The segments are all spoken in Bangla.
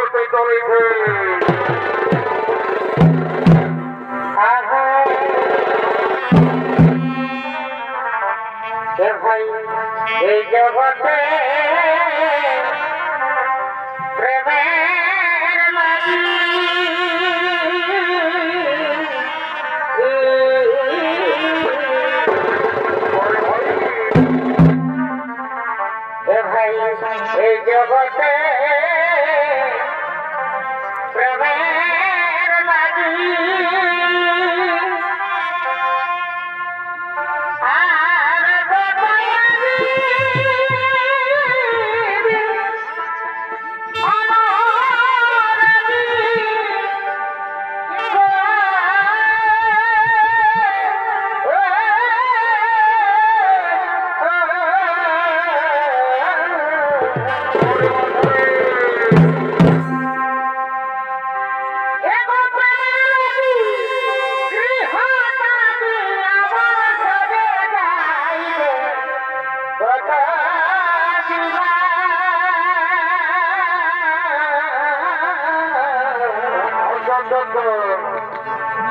হতে চলেছে। ভাই এই জগতে প্রেমের লাগি ভাই এই জগতে প্রেমের লাগি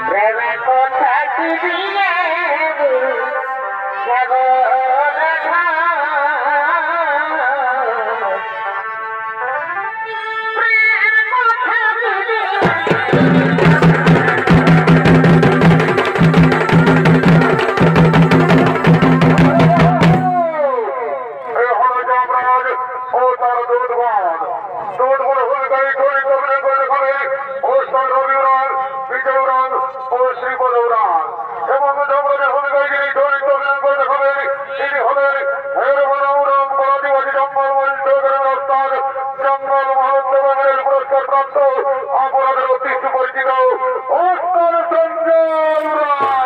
প্রেমে কথা কি দিয়ে যাব রেখা প্রেম কথা কি জঙ্গল মহোৎসবের পুরস্কার প্রাপ্ত অপরাধের অতি সুপরিচিত ওস্তাদ সঞ্জয় উড়াল।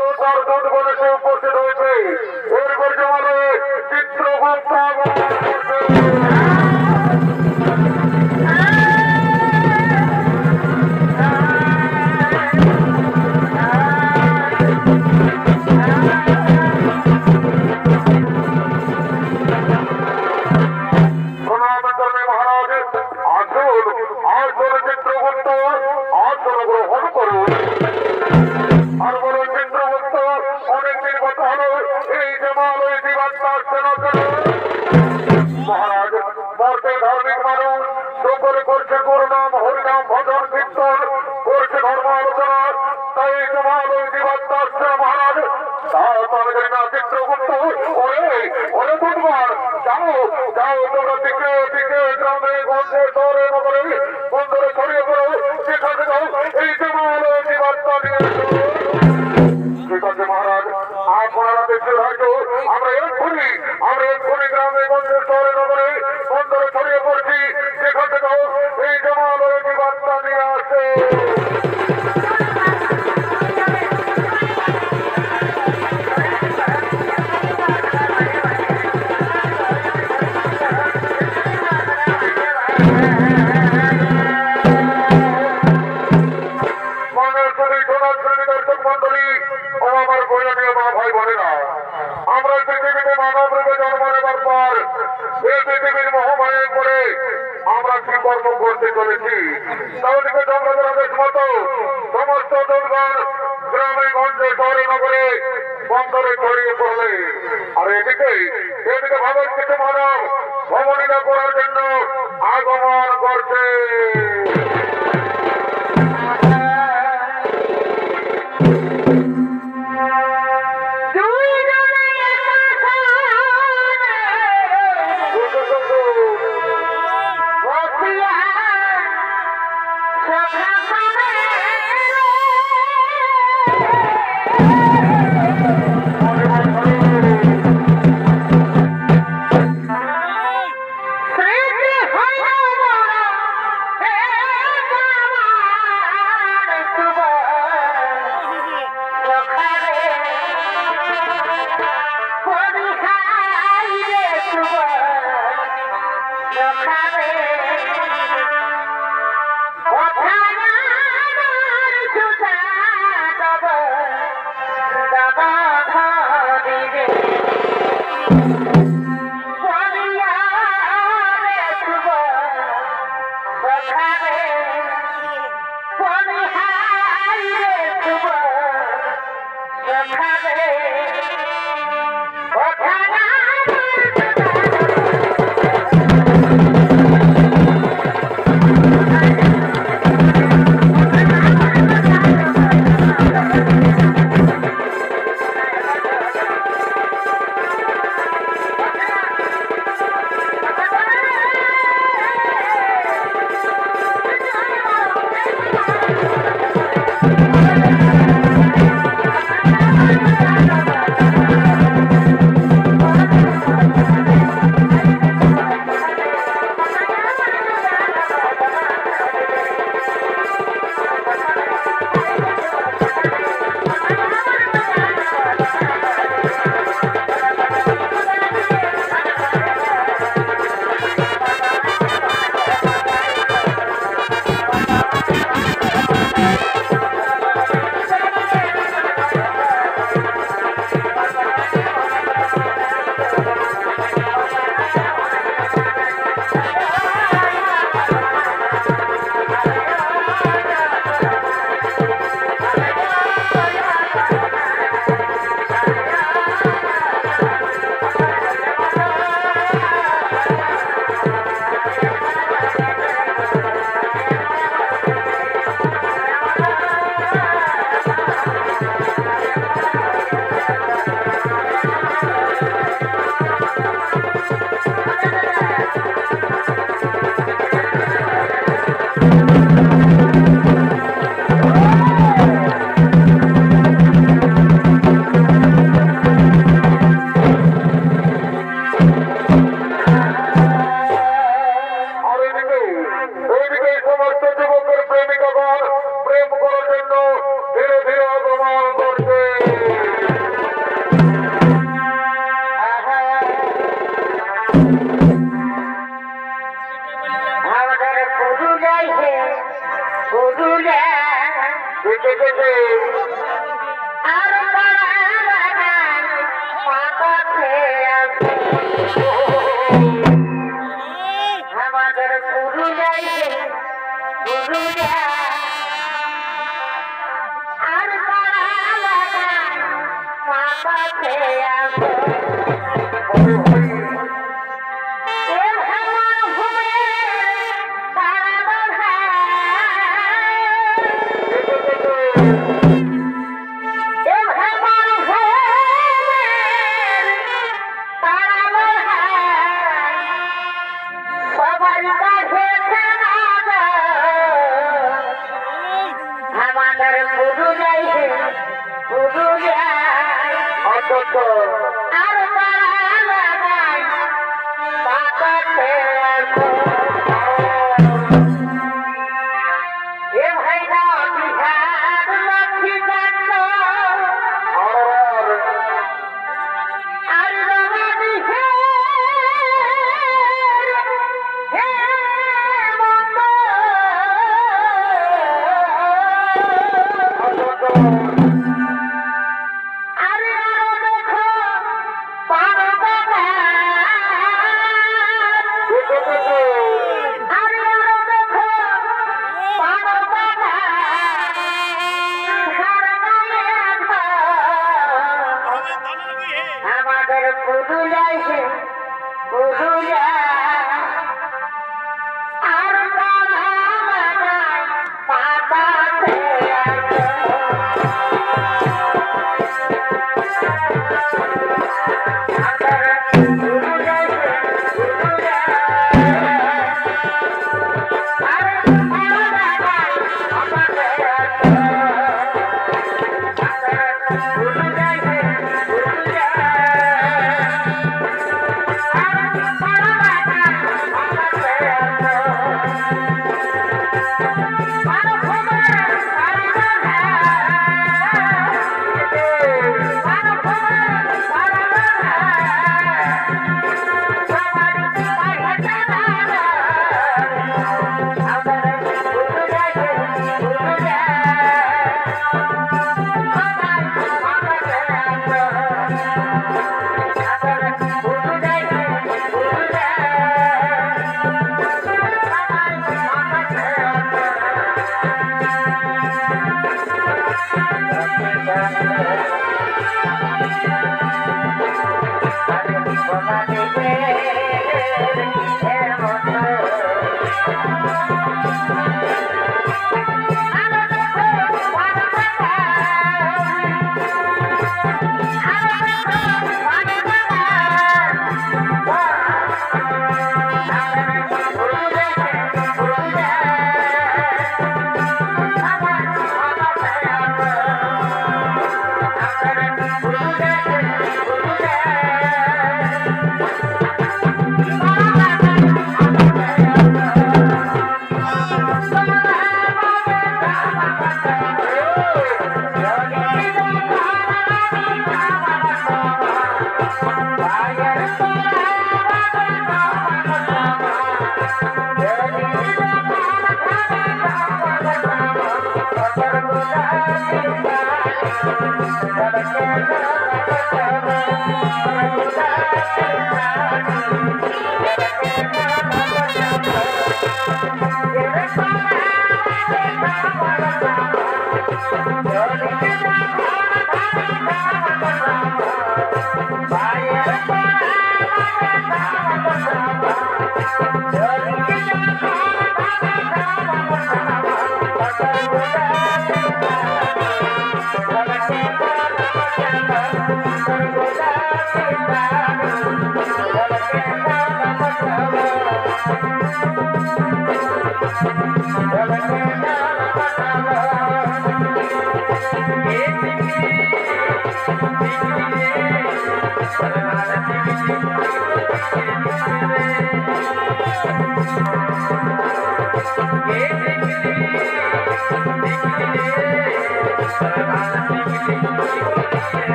ও তার দুধ বলেছে উপস্থিত হয়েছে। এরপর জমালে চিত্রগুপ্ত মহারাজ মর্তে ধার্মিক মানুষ সকলে করছে করুণাম হরিনাম ভজন কীর্তন করছে ধর্ম আলোচনা। তাই জমালয় জীবাত্মা আসছে মহারাজ। তাহলে না চিত্রগুপ্ত ওরে ওরে বুধবার যাও যাও তোমরা দিকে দিকে গ্রামে গঞ্জে শহরে নগরে বন্দরে ছড়িয়ে পড়ো। যেখানে যাও এই জমালয় জীবাত্মা নিয়ে এসো। ঠিক আছে মহারাজ, আপনারা দেখতে হয়তো আমরা এক্ষুনি গ্রামে গঞ্জে শহরে নগরে বন্দরে ছড়িয়ে পড়ছি। যেখানে যাও এই জমালয় জীবাত্মা নিয়ে আসে। আমরা পৃথিবীতে মানব রূপে জন্ম নেবার পর এই পৃথিবীর মহামায়ের পরে আমরা কি কর্ম করতে চলেছি। তাহলে জন্মদের মতো সমস্ত দুর্গণ গ্রামে গঞ্জে শহরে নগরে বন্দরে ছড়িয়ে পড়লে আর এদিকে ভাবের কিছু মানব ভ্রমণীরা করার জন্য আগমন করছে।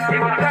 জীবন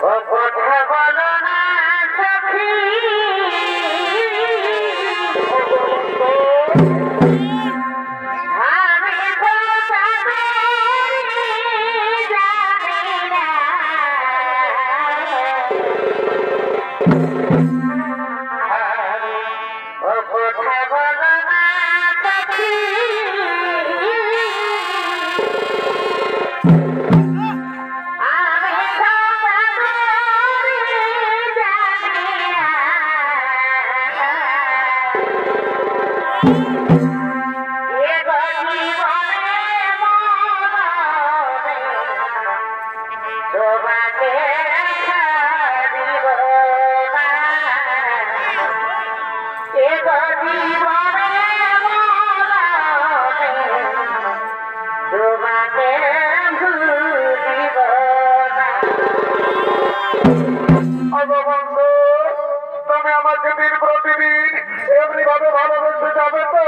ও কথা বলো না সখী তুমি আমাকে দিন প্রতিদিন এমনি ভাবে ভালোবেসে যাবে তো?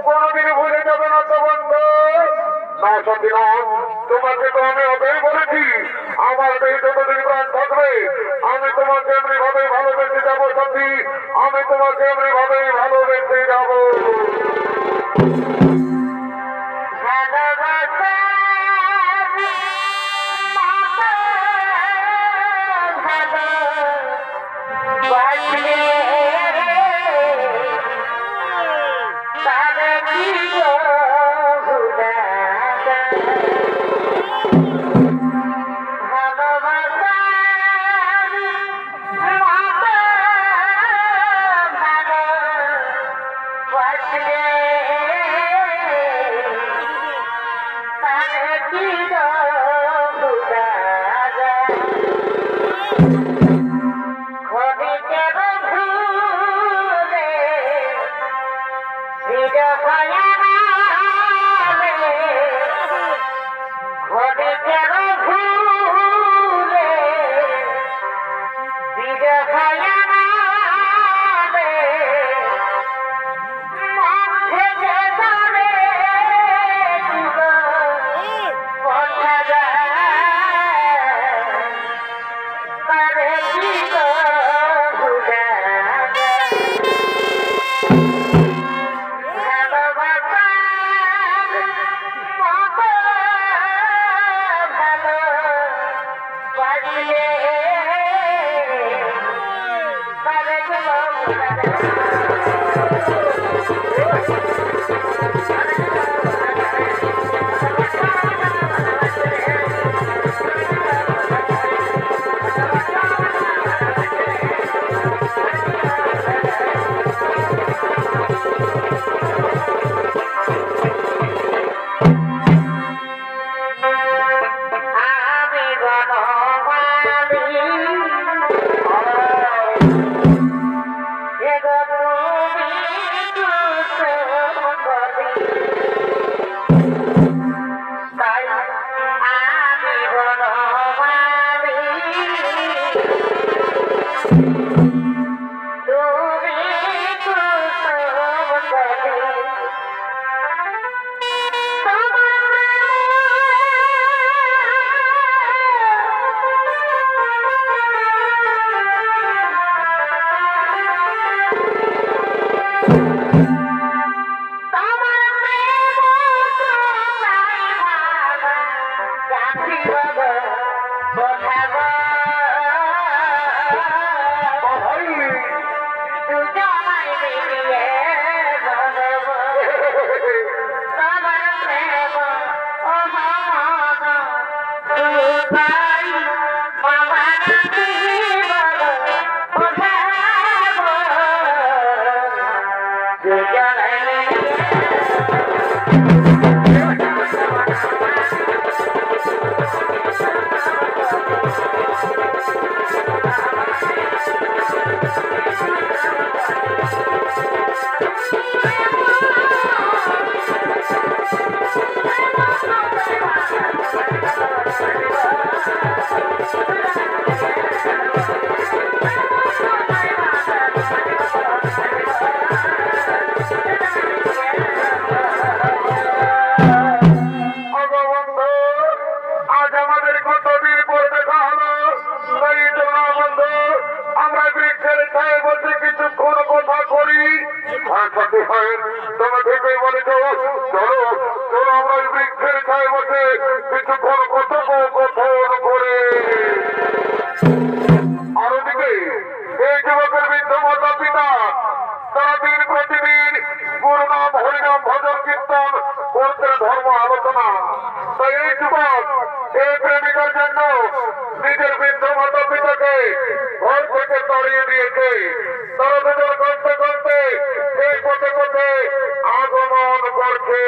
কোনোদিন ভুলে যাবে না তো বন্ধু? না সত্যি না, তোমাকে তো আমি ওটাই বলেছি, আমার দেহ যতদিন প্রাণ থাকবে আমি তোমাকে এমনি ভাবে ভালোবেসে যাবো সত্যি, আমি তোমাকে এমনি ভাবেই ভালোবেসে যাবো। নিজের বৃদ্ধ মাতা পিতাকে ঘর থেকে তাড়িয়ে দিয়েছে, তারা দুজন করতে করতে এই পথে করতে আগমন করছে।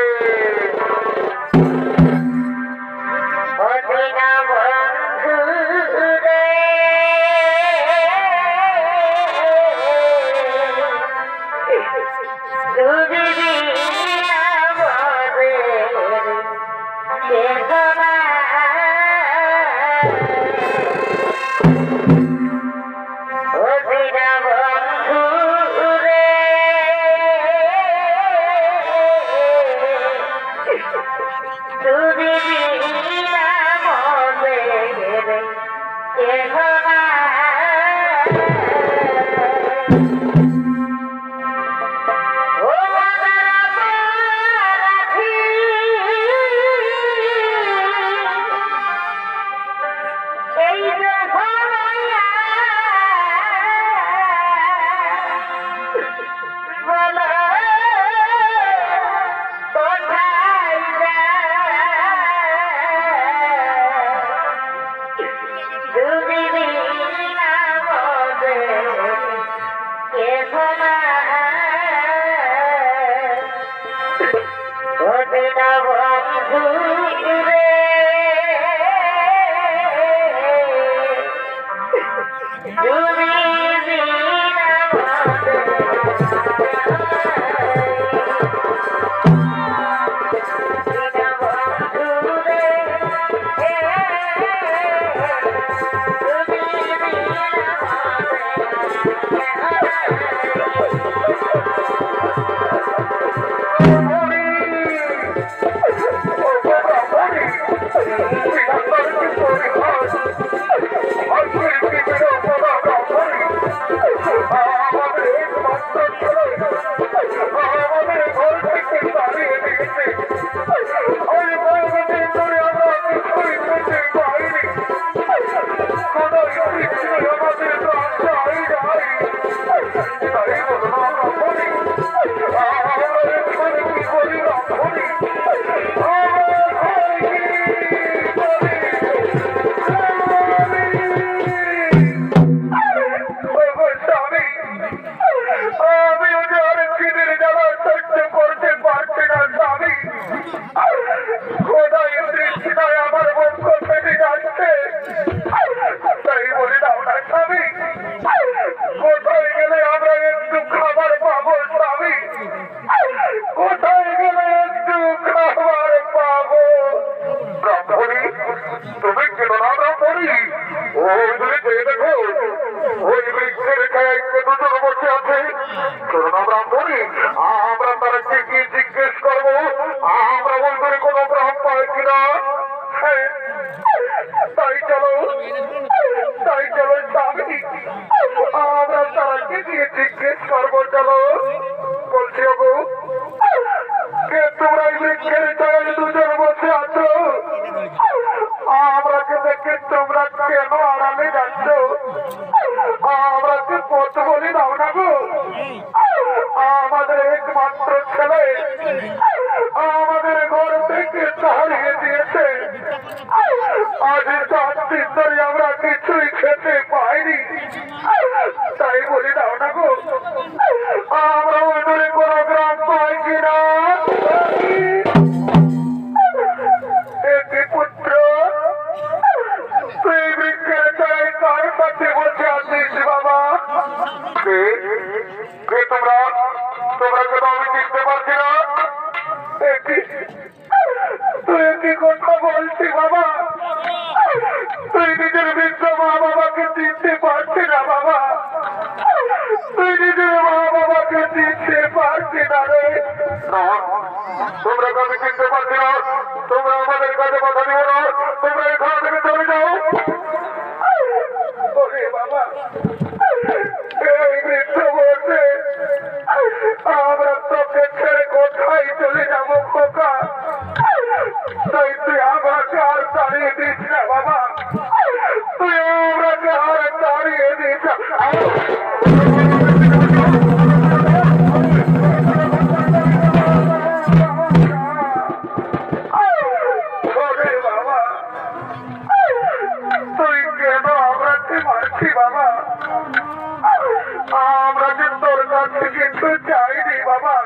কাছে কিন্তু চাইনি বাবা।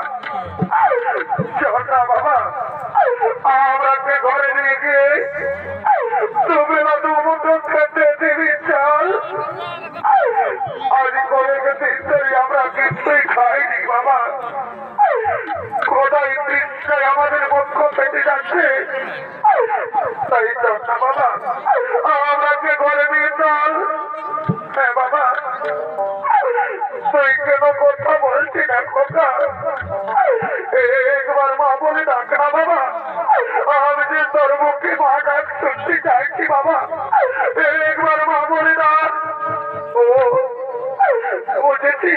চল না বাবা, আমাকে ঘরে নিয়ে গিয়ে তুমি না দুমুঠো খেতে দিবি চল। আজ কয়েক দিন ধরে আমরা কিছুই খাইনি বাবা। কোথায় তৃষ্ণায় আমাদের মুখ ফেটে যাচ্ছে। তাই চল না বাবা, আমাকে ঘরে নিয়ে চল। হ্যাঁ বাবা, তুই কেন কথা বলছি না খোকা? একবার মা বলে ডাক না বাবা। আমি যে তোর মুখে মা ডাক শুনতে চাইছি বাবা, একবার মা বলে ডাক। ও বুঝেছি,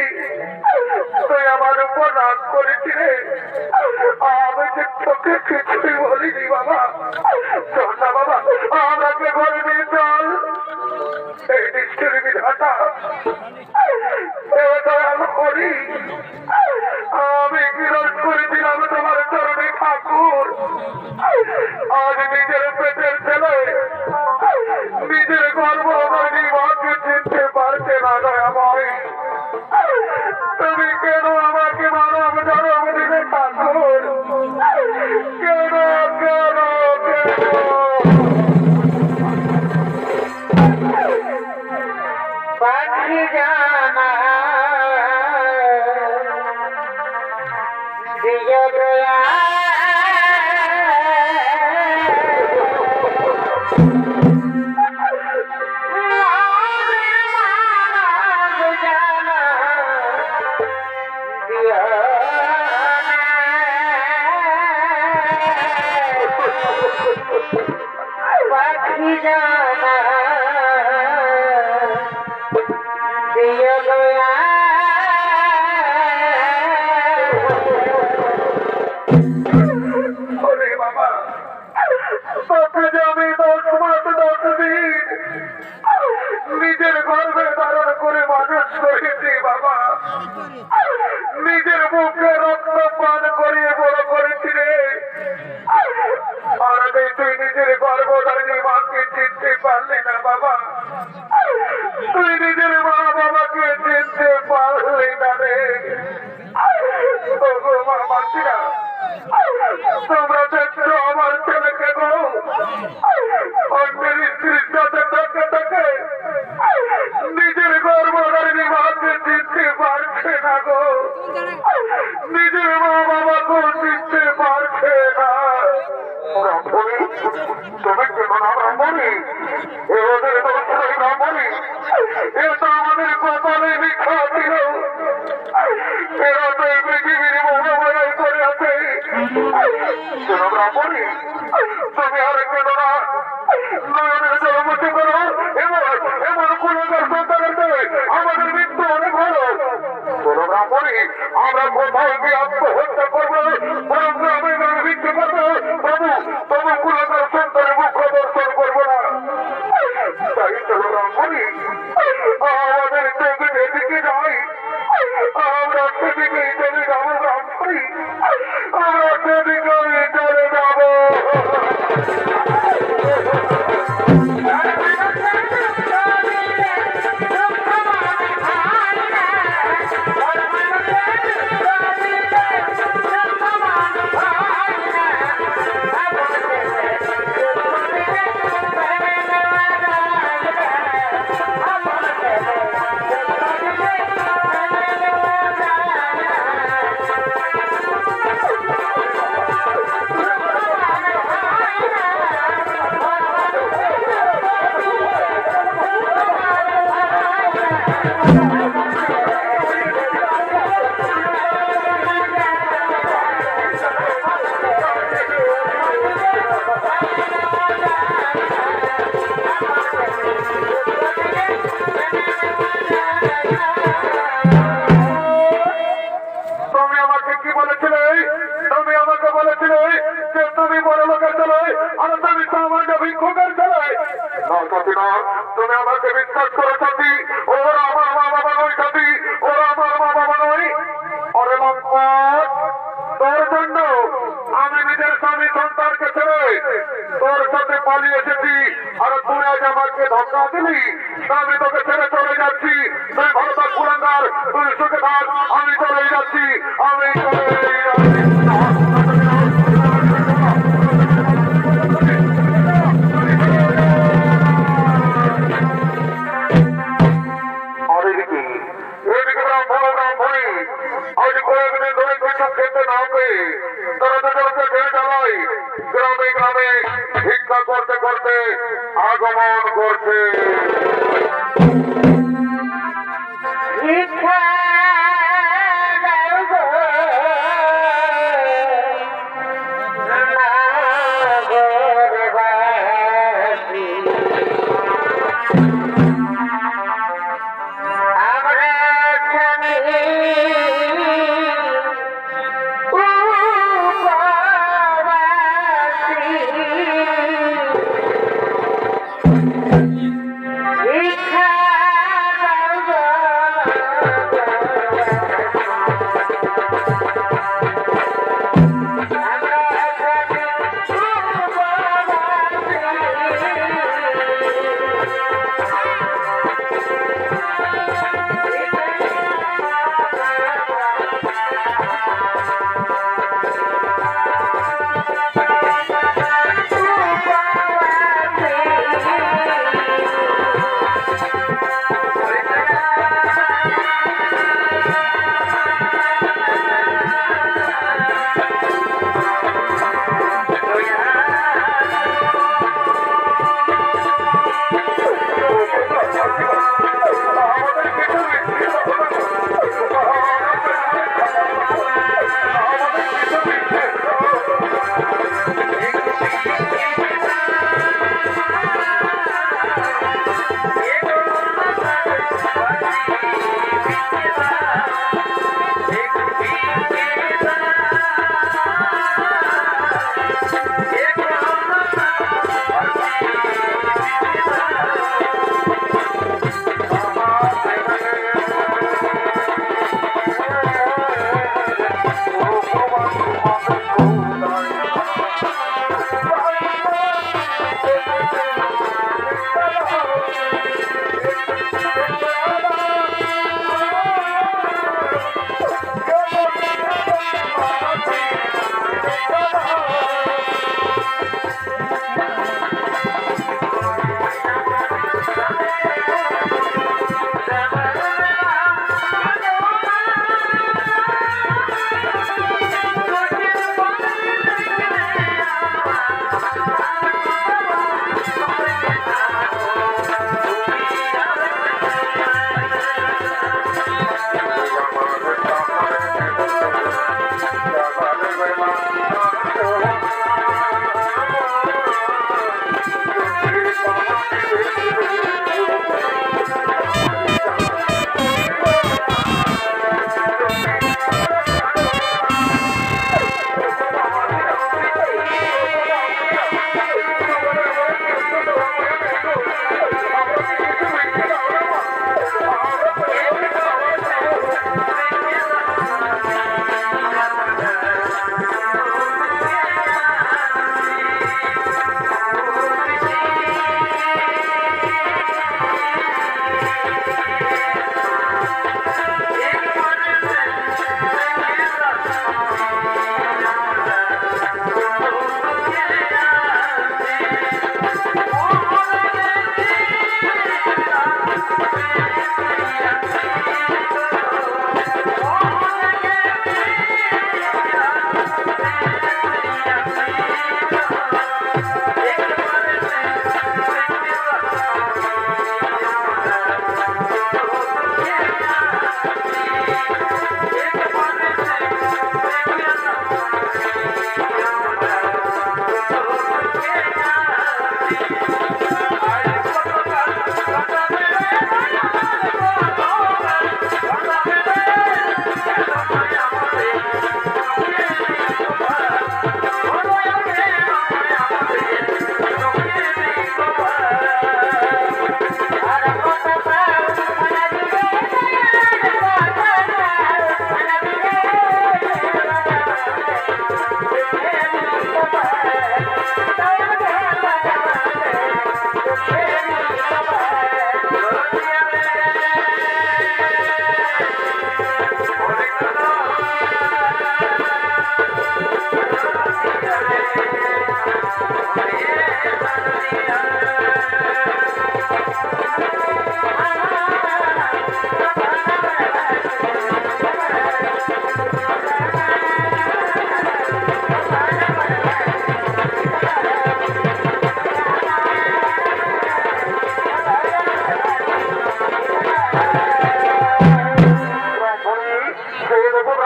তুই আমার উপর রাগ করেছি রে। আমি যে তোকে কিছুই বলিনি বাবা। চল না বাবা, আমাকে ঘরে নিয়ে চল। এই দৃষ্টির বিধাতা করি, আমি বিরোধ করেছিলাম তোমার চরণে ঠাকুর। আজ নিজের পেটের ছেলে নিজের গর্ভধারী মাকে চিনতে পারছে না দয়াময়। তুমি কেন আমাকে মানব জন্ম দিলে ঠাকুর? কেন কেন কেন? পাখি জানা দিয় দয়া পাখি জানা দিয় দয়া ওরে বাবা, তোকে যে আমি 10 মাস 10 দিন নিজের গর্ভে ধারণ করে মানুষ করেছি বাবা। নিজের মুখে রক্ত পান করিয়ে বড় করেছি রে। আর তুই নিজের গর্ভধারিণী মাকে চিনতে পারলি না বাবা। তুই নিজের মা বাবাকে চিনতে পারলি না রে। মা মাসিরা, তোমরা দেখছো আমার ছেলেকে গো অন্যের স্ত্রীর সাথে থাকে থাকে নিজের গর্ভধারিণী মাকে চিনতে পারছে না গো। নিজের মা বাবাকেও চিনতে পারছে না। তুমি কেন না ব্রাহ্মণী? এদের দোষই ব্রাহ্মণী। এ তো আমাদের কপালে লিখা ছিল। এরা তো এই পৃথিবীর মোকাবেলায় করে আছে। কেন ব্রাহ্মণী? তুমি আর কেন না নয়নের জলমতি করো? এমন কোন সন্তানের আমাদের মৃত্যু অনেক ভালো। কোন ব্রাহ্মণী, আমরা কোথাও গিয়ে আত্মহত্যা করবো, বরং গ্রামে গ্রামে ভিক্ষে করবো। প্রভু, তবু কোন সন্তানের মুখ দর্শন করবো না। তাই চলো ব্রাহ্মণী, আমাদের চোখে যেদিকে যাই আমরা সেদিকেই চলে যাবো ব্রাহ্মণী। আমরা সেদিকেই চলে যাবো। তুমি আমাকে বিশ্বাস করে সাথী, ওরা আমার মা বাবা নয় সাথী, ওরা আমার মা বাবা নয়। ওরে লম্পট, তোর জন্য আমি নিজের স্বামী সন্তানকে ছেড়ে তোর সাথে পালিয়ে এসেছি। আর তুই আজ আমাকে ধোঁকা দিলি, আমি তোকে ছেড়ে চলে যাচ্ছি। তুই ভালো থাক কুলাঙ্গা। আমার তুই সুখে থাক আমি চলে যাচ্ছি আমি চলে এদিকে ব্রাহ্মণী আজ কয়েকদিন ধরে কিছু খেতে না পেয়ে তারা তাদেরকে ফেলে চালাই গ্রামে গ্রামে ভিক্ষা করতে করতে আগমন করছে ভিক্ষা দাও গো নাগরবাসী। আমরা জানি উপবাসী। ভিক্ষা দাও গো আমরা জানি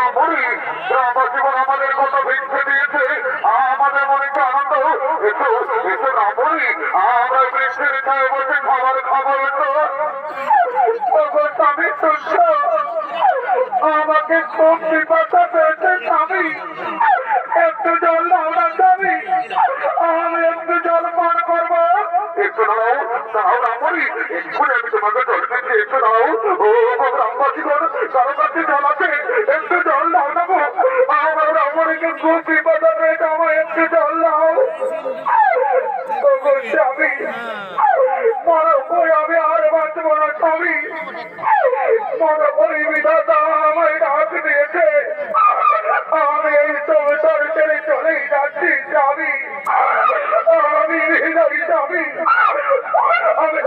রামপুরি গ্রামবাসীগণ আমাদের কত ভিক্ষে দিয়েছে, আমাদের মনে তো আনন্দ। একটু একটু রামপুরি আমরা বৃষ্টির ছায় বসে খাবার খাবো। একটু স্বামী শুনছ, আমাকে খুব বিপদে পেয়েছে স্বামী, একটু জল দাও না স্বামী, আমি একটু জল পান করবো। একটু দাঁড়াও দাঁড়াও রামপুরি, এক্ষুনি আমি তোমাকে জল দিচ্ছি, একটু দাঁড়াও। ও গ্রামবাসীগণ কারো কাছে জল আছে, একটু জল দাও না গো, আমার রামপুরিকে খুব বিপদে পেয়েছে, আমার একটু জল দাও। স্বামী মনে করি আমি আর বাঁচব না স্বামী, মনে করি বিধাতা আমায় ডাক দিয়েছে, আমি এই সংসার ছেড়ে চলেই যাচ্ছি স্বামী, আমি হৃদয় স্বামী, আমি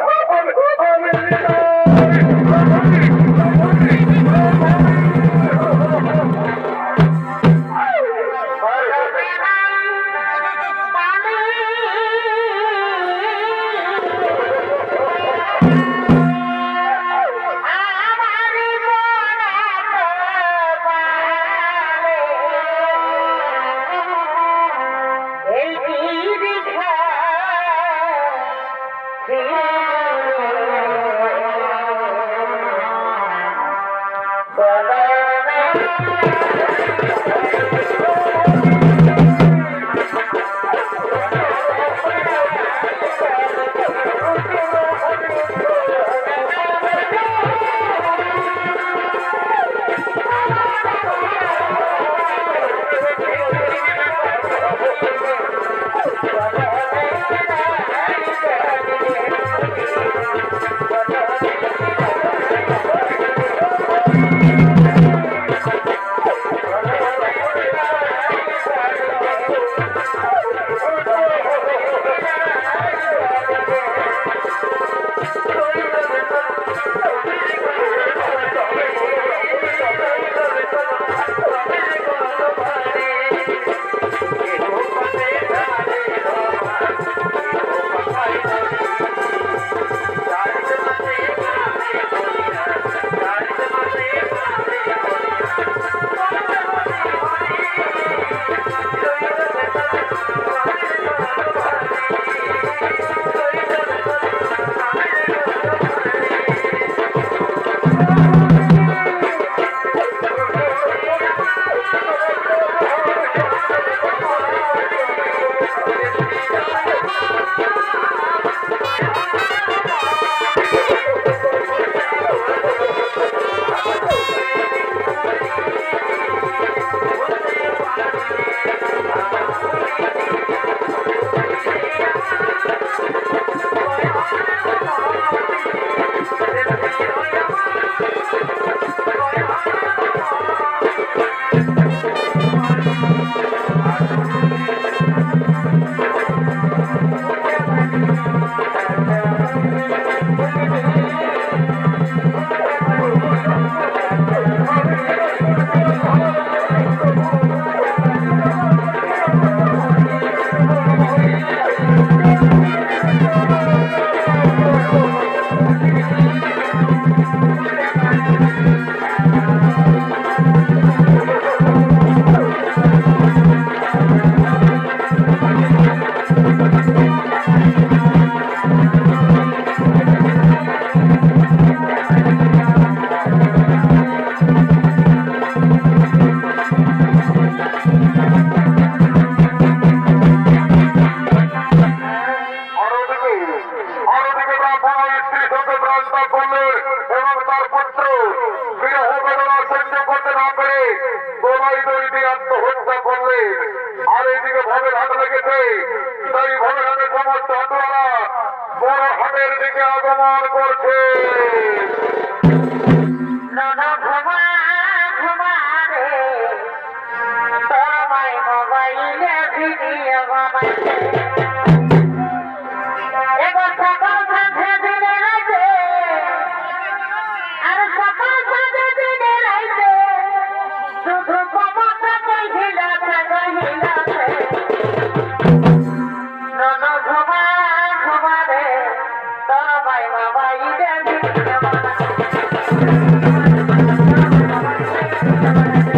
Bye.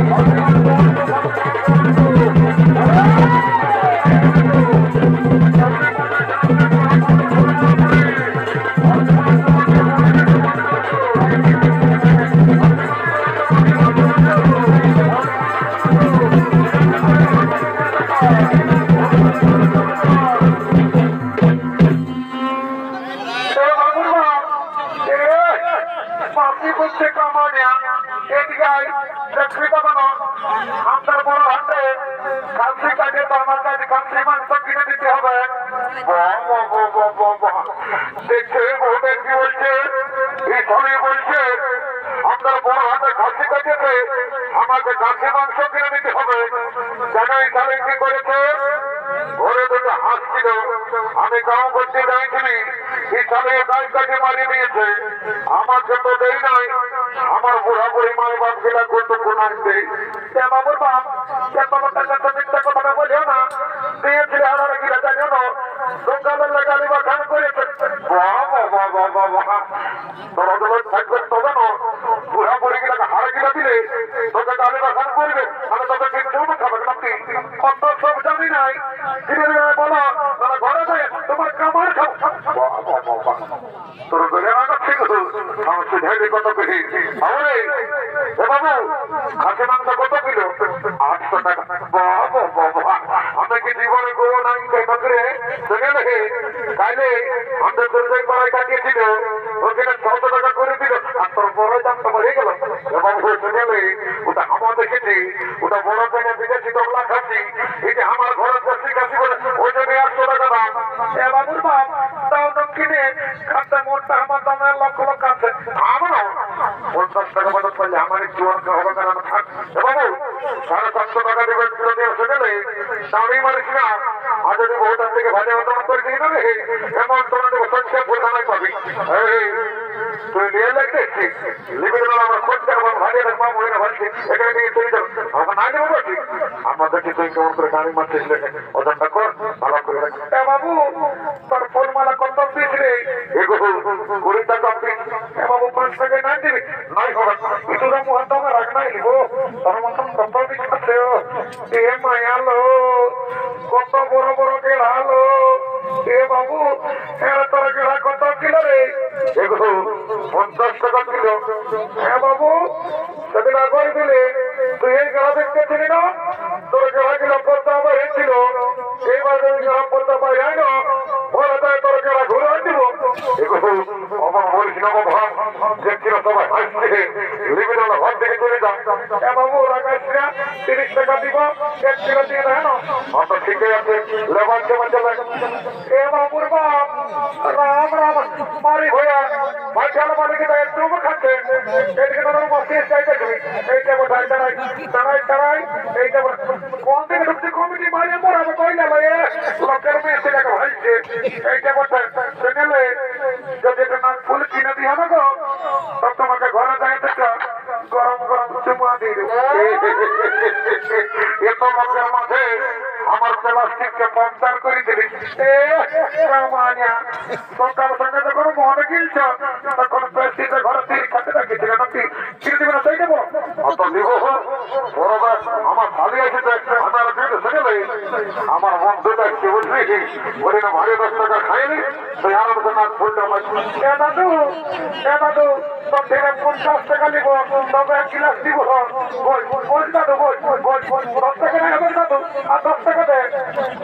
বাকি করছে কামানিয়া এদিকে দেখবি তখন আমাদের বড় হাতে কালসি কাটে তো আমার কাছে কালসি মাংস কিনে দিতে হবে দেখছে বহুদের কি বলছে এই সবই বলছে আমাদের বড় হাতে কালসি কাটেছে আমাকে কালসি মাংস কিনে দিতে হবে জানো এই সালে কি করেছে ঘরে দুটো হাঁস ছিল আমি গাঁও করতে যাইছিলি এই সালে গাছ কাটে মারিয়ে দিয়েছে আমার জন্য দেই নাই আমার বুড়া বুড়ি মাই বাপ গেলা করতে কোন আনতে বাবুর বাপ মিথ্যা কথাটা বলিও না দিয়েছিল আমার গিলা জানিও না দোকানের লাগালি বা খান করেছে থাকবে তবে না বুড়া বুড়ি গিলাকে হার গিলা দিলে তোকে গালি বা খান করবে আমি তোকে কিন্তু খাবে নাকি কত সব জানি নাই বলো ঘরে যায় তোমার কামার খাও তোর বেড়ে রাখাচ্ছি আমার সে ঢেলে কত কেজি তাহলে এ বাবু খাসি মাংস কত কিলো 800 টাকা আমি কি জীবনে গো নাই করে শুনে দেখে তাইলে আমাদের দুর্যোগ পাড়ায় কাটিয়েছিল ওখানে 600 টাকা করে দিল আর তোর বড় দামটা বেড়ে গেল এবং শুনে ওটা আমার দেখেছি ওটা বড় পেনে বিদেশি ডগলা খাচ্ছি এটা আমার ঘরে দর্শি খাচ্ছি বলে ওই জন্য 800 টাকা দাম এ বাবুর বাপ তাও দক্ষিণে খাদ্য মোটটা আমার দামের লক্ষ লক্ষ আছে আমারও 50 টাকা মতো পাইলে আমার একটু অঙ্ক হবে না থাক বাবু 750 টাকা দেবে কিলো দিয়ে শুনে দামই মারিস না আর যদি বহুটার থেকে ভালো মতন করে দিই না রে এমন তোমার দেবো সংখ্যা বোঝানাই পাবি তুই নিয়ে লাগতে লিখে দেবেন আমার খোঁজ আমার ভালো রাখবো মনে না ভাবছি এখানে নিয়ে চলে যাবো আমার না নেবো বলছি আমাদেরকে তুই কেমন করে গাড়ি মারছিস ওজনটা কর ভালো করে রাখ বাবু তোর ফুলমালা কত পিস রে 20 টাকা পিস বাবু 5 টাকা না দিবি নাই হবে তোরা মুহূর্ত আমার রাখ নাই লিবো তোর মতন কত পিস আছে এ মায়ালো কত বড় বড় গেড়ালো এ বাবু এরা তোর গেড়া কত কিলো রে 50 টাকা কিলো হ্যাঁ বাবু সেদিন আগে দিলে তুই এই গেড়া দেখতে ছিলি না তোর গেড়া কিলো পদ্মা হয়েছিল এইবার যদি গেড়া পদ্মা পাই হয় না বলে তাই তোর গেড়া ঘুরে দিব আমার বলিস না বাবা দেখছিল সবাই হাসছে লিবিল ঘর থেকে চলে যান বাবু রাখাস না 30 টাকা দিব 1 কিলো দিয়ে দেয় না তো ঠিকই আছে লেবার জমা চলে এ বাবুর বাপ রাম রাম মারি হইয়া ভাইখাল মালিকে তাই একটু খাচ্ছে এদিকে তোর বসে চাইতে তুমি এইটা বোঝাই তারাই এইটা কোন থেকে ঢুকছে কমিটি মারিয়ে পড়াবে কইলে লোকের মেয়ে ছেলেকে ভাইছে এইটা বোঝাই শুনেলে যদি একটা নাক ফুল কিনে দিয়ে হবে গো তব তোমাকে ঘরে যাই থেকে গরম গরম চুমা দিয়ে দেবো এত লোকের মাঝে আমার প্লাস্টিককে পঞ্চার করে দিবি সরকার সঙ্গে যখন মনে কিনছ তখন প্লাস্টিকের ঘরে তিন খাতে রাখিছিল নাকি কিনে দিবে না তাই দেবো অত দিব আমার ভালো আছে আমার আমার বন্ধুটা কি বুঝলি বলি না ভারী 10 টাকা খাইনি তুই আরাম করে নাক ফুলটা দাদু তোর থেকে 50 টাকা নিব তবে 1 গ্লাস দিব বল দাদু বল 10 টাকা নেই হবে দাদু আর 10 টাকা দে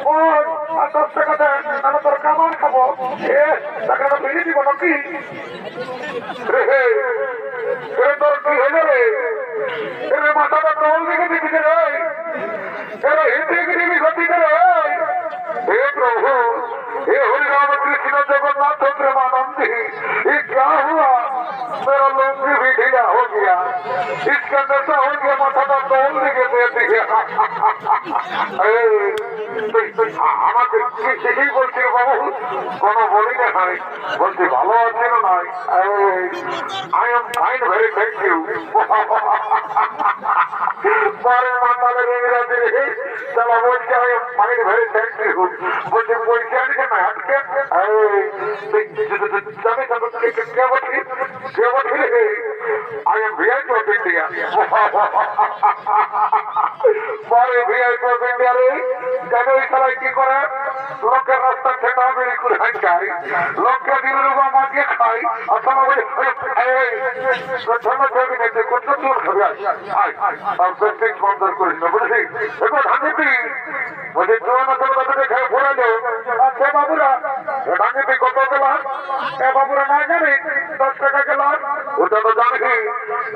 বল আর 10 টাকা দে আমি তোর কামার খাবো টাকাটা বেরিয়ে দিব নাকি তোর কি হলো রে মাথাটা টল দিকে দিকে রে এরা হিন্দি গিরি গতি করে हे प्रभु हे हरि राम कृष्ण जगन्नाथ प्रेमानंदी ये क्या हुआ मेरा लुंगी भी ढीला हो गया इसका नशा हो गया माथा का तोल दिखे दे दिया আমাকে কিছুই বলছি বাবু কোনো বলি না নাই বলছি ভালো আছে না নাই I am fine very thank you পরে মাতালে ইংরাজি চলো বলছি আমি মাইন্ড ভেরি থ্যাংক ইউ বলছি পয়সা আনছে না আজকে জানি কে বলছি I am VIP of India পরে ভিআইপি অফ ইন্ডিয়া রে জানো এই সবাই কি করে লোকের রাস্তা খেটা বেরিয়ে করে হাঁটাই লোককে দিনের উপর মাটিয়ে খাই আর সময় বলে ছবি নেই কত চোর খাবি প্রেস্টিজ বন্ধ করিস না বুঝলি এবার ধানিপি বলছি জোয়ানা চলতে খেয়ে ঘোরালো আচ্ছা বাবুরা ধানিপি কত গেলাম এ বাবুরা না জানি 10 টাকা গেলাম ওটা তো জানি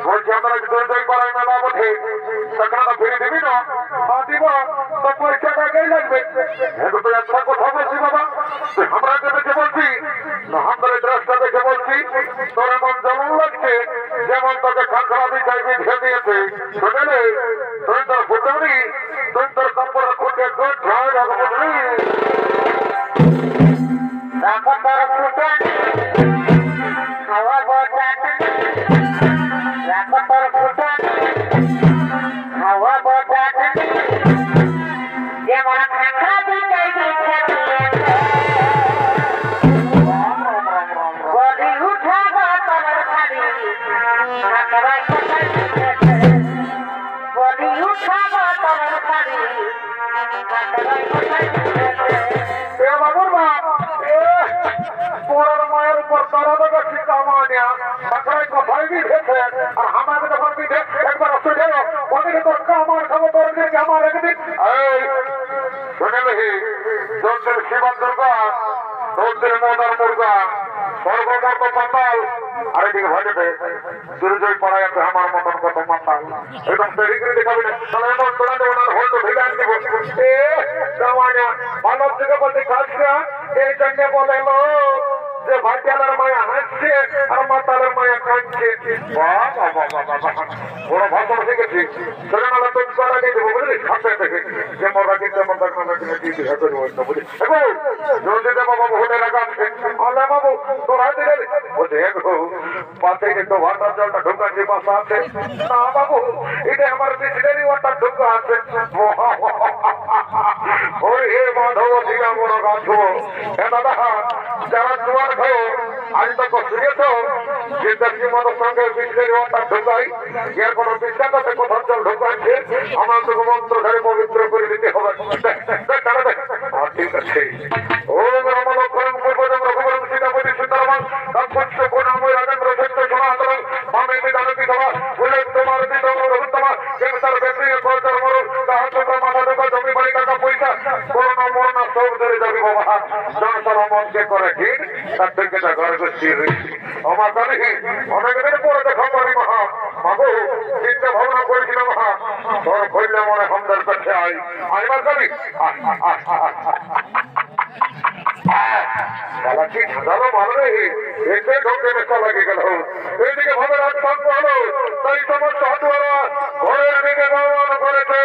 বলছি আমরা দই পাড়ায় মেলা বটে টাকাটা ফিরে দিবি না দিব তো পয়সাটা গেই লাগবে এখন তো একটা কথা বলছি বাবা আমরা দেখে বলছি না আমাদের ড্রেসটা দেখে বলছি তোর এমন যেমন লাগছে যেমন তোকে খাঁকড়া বিছাই বিছিয়ে দিয়েছে শুনেলে তুই তোর ফুটানি তুই তোর কাপড় খুঁটে খুঁট ঝাড় বুঝলি রাখতার ফুটানি হাওয়া বটানি রাখতার ফুটানি হাওয়া বটানি যেমন খাঁকড়া বিছাই বিছিয়ে দিয়েছে বলি উঠাবো তোমার ভারী খাঁকড়ায় কোথায় দিয়েছে বলি উঠাবো তোমার ভারী খাঁকড়ায় কোথায় দিয়েছে এ বাবুর বাপ তোর মায়ের উপর দরদ গেছি কামানিয়া খাঁকড়ায় কোথায় বিধেছে আর আমাকে যখন বিধে একবার আসে গেল ওদিকে তোর কামার খাবো তোর দিকে আমার একদিন এই শুনে দেখি তোর শিবার দুর্গা তোর মদার মুর্গা সর্বমত পাতাল আরেকদিকে ভজেতে দুর্জয় পড়ায় আছে আমার মতন কত মাতাল একদম পেরিগ্রি দেখাবি না তাহলে এমন তোরা ওনার হোল্ড ভেঙে আনতে বসে এ কামানিয়া মানব থেকে বলতে খাসরা এই জন্য বলে লো যে ভাটিয়ালের মায়া হাসছে আর মাতালের মায়া কাঁদছে বড় ভাষণ শিখেছি সেখানে তো করা দিয়ে দেবো বুঝলি খাতে থেকে যে মরা কিন্তু মরা খানা কিনে দিয়ে হাতে দেবো বুঝলি জলদি দেবো বাবু হোটেল রাখা আছে আলে বাবু তোরা দিলে বলছে গো পাশে কিন্তু ওয়াটার জলটা ঢুকাচ্ছি বাসা আছে না বাবু এটা আমার বিসলেরি ওয়াটার ঢুকা আছে ওই হে মাধব দিলা মন গাছ এ দাদা যারা তোমার ভাই আজ তো শুনেছ যে দেশি মনের সঙ্গে বিসলেরি ওয়াটার ঢুকাই এর কোনো বিশ্বাস আছে কোথাও জল ঢুকাচ্ছে আমার তো মন্ত্র ধরে পবিত্র করে দিতে হবে ঠিক আছে ও রমন করম পূর্বজম রঘুবরম সীতাপতি সুন্দরমান কাপুষ্য গুণাময় রাজেন্দ্র সত্য সনাতন মামে বিধান বিধবা বলে তোমার বিধবা রঘুত্তমা কেমতার বেশি কলচার মরণ তাহার চোখ মাথা ঢোকা জমি বাড়ি টাকা পয়সা করোনা মরণা সব ধরে যাবি বাবা জনসার মনকে করে ঠিক তার থেকে তা ঘরে গোষ্ঠী রয়েছে আমার জানি অনেক দিন পরে দেখা পারি মহা বাবু চিন্তা ভাবনা করেছিল মহা তোর কইলে মনে আমাদের কাছে আইবার জানি কি সাধারণ ভালো এতে ঢোকে মেশা লাগে গেল এইদিকে ভাবে রাত শান্ত হলো তাই সমস্ত হাতুয়ারা ঘরের দিকে ব্যবহার করেছে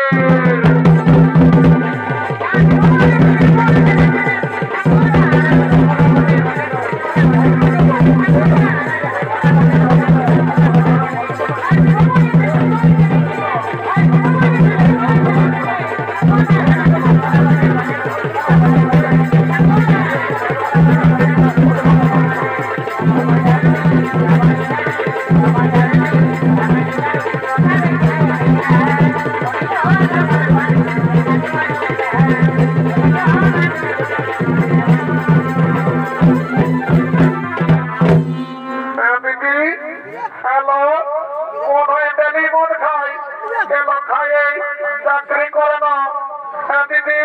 চাকরি করে না দিদি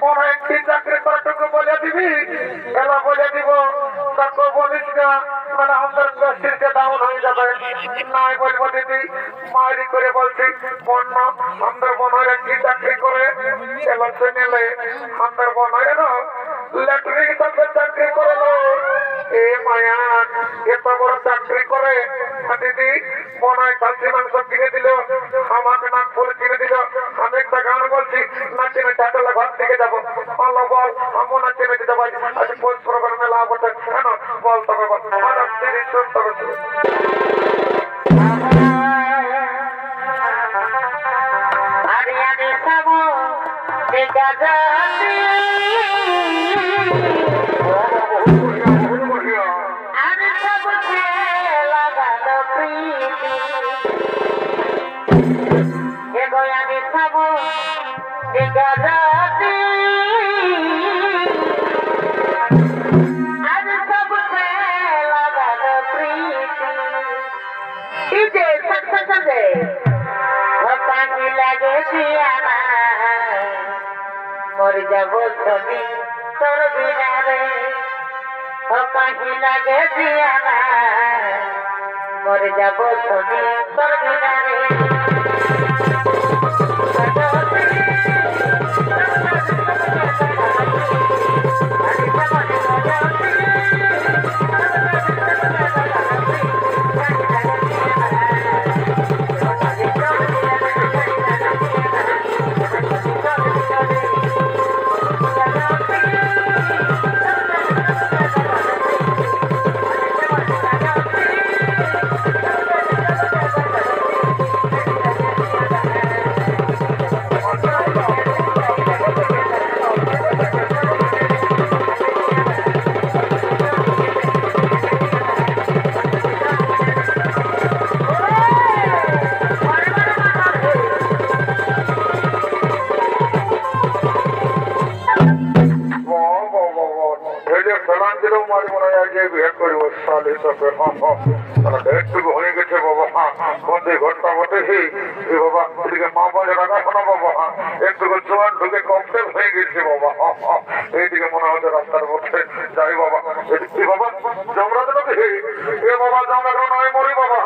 মনে একটি চাকরি করাটুকু বলে দিবি এলা বলে দিব তাকে বলিস না মানে আমাদের গোষ্ঠীকে ডাউন হয়ে যাবে নাই বলবো দিদি মারি করে বলছি বন্য আমাদের মনে একটি চাকরি করে এলা শুনেলে আমাদের মনে না ল্যাট্রিক হিসাবে চাকরি করলো এ মায়া এত বড় চাকরি করে দিদি মনে হয় খাসি মাংস কিনে দিল আমাকে নাক ফুল কিনে দিল আমি একটা গান বলছি নাচে চাটলা ঘর থেকে যাবো আল্লাহ বল আমি নাচে দিতে পারি আজ পোস্ট প্রোগ্রামে লাভ হচ্ছে কেন বল তবে বল আমার তিরিশ তবে আরে আরে সাবো দেখা যাবে আমি সবকে লাগানো প্রীতি এগো আমি সব দেখা যাবে আমি সবকে লাগানো প্রীতি ইজে সৎসঙ্গে পাখি লাগেছি আমার মরে যাব ছবি তোর বিনা রে পাখি লাগেছি আমার মরে যাব ছবি তোর বিনা রে একটুকু হয়ে গেছে বাবা বন্ধে ঘরটা বটেছি বাবা এদিকে মা বাজে রাখাশোনা বাবা একটুকু জোয়ান ঢুকে কমপ্লেন হয়ে গেছে বাবা এইদিকে মনে হচ্ছে রাস্তার মধ্যে যাই বাবা বাবা জমরা দেবো এ বাবা জমরা নয় মরি বাবা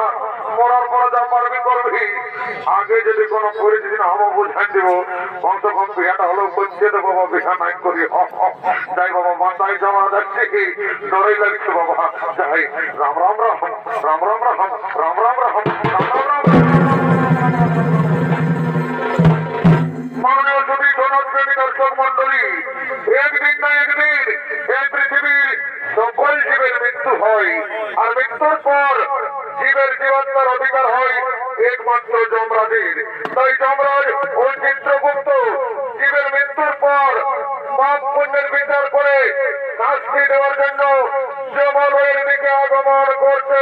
মরার পরে যা পারবি করবি আগে যদি কোনো পরিস্থিতি না হবো বুঝাই দিব কমসে কম বিহাটা হলেও করছে তো বাবা বিহা নাই করি যাই বাবা মাথায় জমা যাচ্ছে কি ডরাই লাগছে বাবা যাই রাম রাম রাম রাম রাম রাম রাম রাম রাম রাম রাম মাননীয় ছবি জনপ্রেমী দর্শক মন্ডলী একদিন না একদিন এই পৃথিবীর সকল জীবের মৃত্যু হয় আর মৃত্যুর পর জীবের জীবাত্মার অধিকার হয় একমাত্র যমরাজের তাই যমরাজ ওই চিত্রগুপ্ত জীবের মৃত্যুর পর পাপ পুণ্যের বিচার করে শাস্তি দেওয়ার জন্য যমলোকের দিকে আগমন করছে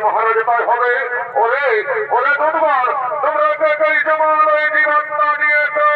মহারাজ তাই হবে ওরে ওরে ধন্যবাদ তোমরা জমালয় জীবাত্মা নিয়েছো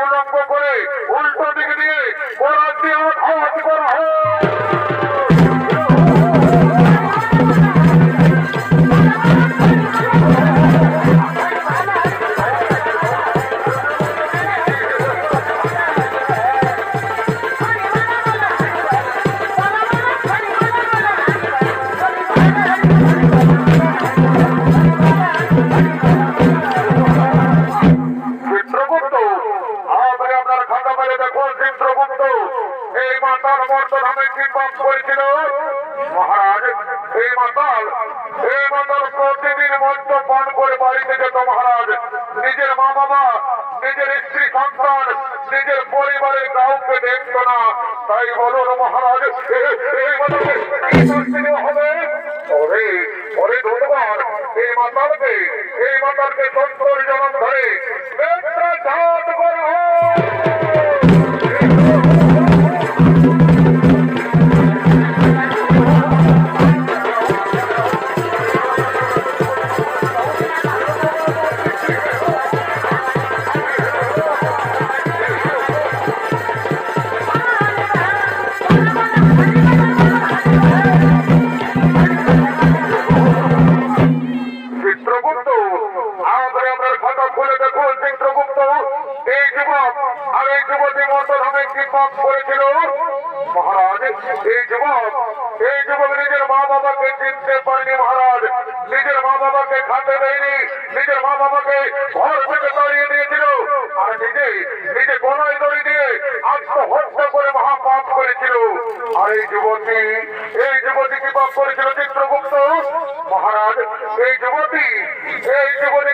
উল্লঙ্ঘ করে উল্টো দিকে দিয়ে করা হয় মাতাল মর্তধামে কি পাপ করেছিল মহারাজ? এই মাতাল প্রতিদিন মদ্যপান করে বাড়িতে যেত মহারাজ। নিজের মা বাবা, নিজের স্ত্রী সন্তান, নিজের পরিবারের কাউকে দেখতো না। তাই বলুন মহারাজ, এই মাতালকে কি শাস্তি দেওয়া হবে? ওরে ওরে ধন্যবাদ, এই মাতালকে 70 জনম ধরে বেত্রাঘাত করা হোক। চিত্রগুপ্ত, আমাদের আপনার খাতা খুলে দেখুন চিত্রগুপ্ত, এই যুবক আর এই যুবতী মর্তধামে কি পাপ করেছিল মহারাজ? এই যুবক নিজের মা বাবাকে চিনতে পারেনি মহারাজ। নিজের মা বাবাকে খাতে দেয়নি, নিজের মা বাবাকে ঘর থেকে তাড়িয়ে দিয়েছিল, আর নিজে গলায় দড়ি দিয়ে আত্মহত্যা করে মহাপাপ করেছিল। আর এই যুবতী কি পাপ করেছিল চিত্রগুপ্ত মহারাজ? এই যুবতী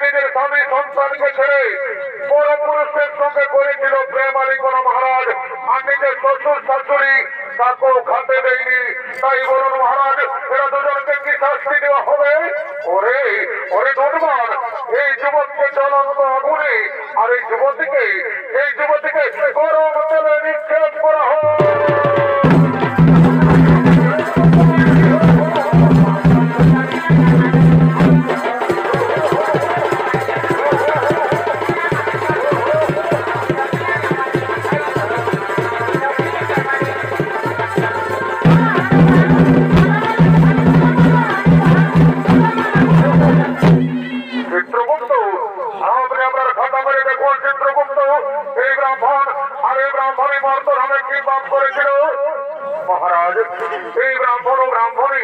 নিজের স্বামী সন্তানকে ছেড়ে পরপুরুষের সঙ্গে করেছিল প্রেম আলিঙ্গন মহারাজ। আর নিজের শ্বশুর শাশুড়ি তাকেও খাতে দেয়নি। তাই বলুন মহারাজ, এরা দুজনকে কি শাস্তি দেওয়া হবে? ওরে ধন্যবাদ, এই যুবককে জ্বলন্ত আগুনে আর এই যুবতীকে গরম তেলে নিক্ষেপ করা হোক। চিত্রগুপ্ত, আমাদের আপনার খাতা মেরে দেখুন চিত্রগুপ্ত, এই ব্রাহ্মণ আর এই ব্রাহ্মণী মর্তধামে কি পাপ করেছিল মহারাজ? এই ব্রাহ্মণ ও ব্রাহ্মণী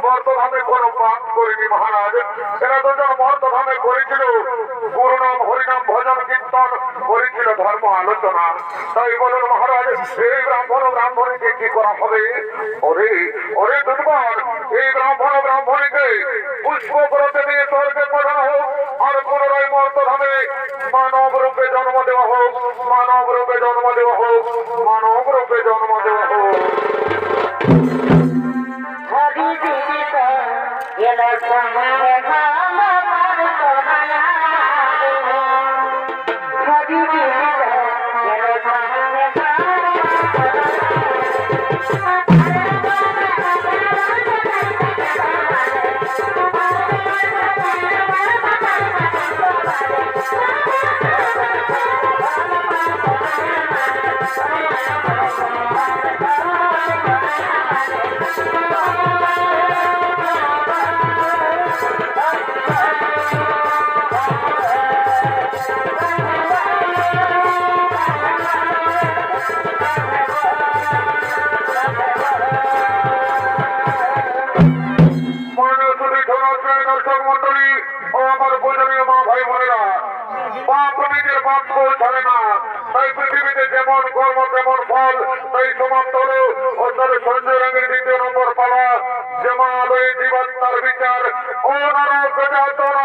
মর্তধামে কোনো পাপ করেনি মহারাজ। এরা দুজন মর্তধামে করেছিল গুরুনাম হরিনাম ভজন কীর্তন, করেছিল ধর্ম আলোচনা। তাই বলুন মহারাজ, এই ব্রাহ্মণ ও ব্রাহ্মণীকে কি করা হবে? ওরে দুর্বল, এই ব্রাহ্মণ ও ব্রাহ্মণীকে পুষ্পব্রতে দিয়ে স্বর্গে পাঠানো হোক, আর পুনরায় মর্তধামে মানব রূপে জন্ম দেওয়া হোক, মানব রূপে জন্ম দেওয়া হোক, মানব রূপে জন্ম দেওয়া হোক। হরি দিদিত এলো তোমারে ভালো করতো মায়া, হরি দিদিত এলো তোমারে দর্শক মন্ডলী ও আমার পূজনীয় মা ভাই বোনেরা, পাপ নিজের পাপ বল ছাড়ে না। তাই পৃথিবীতে যেমন কর্ম তেমন ফল। তাই সমাপ্ত হলো অর্থাৎ সঞ্জয় রঙের 2 নম্বর পালা, যেমন আলোয় জীবাত্মার বিচার ও নরক যাতনা।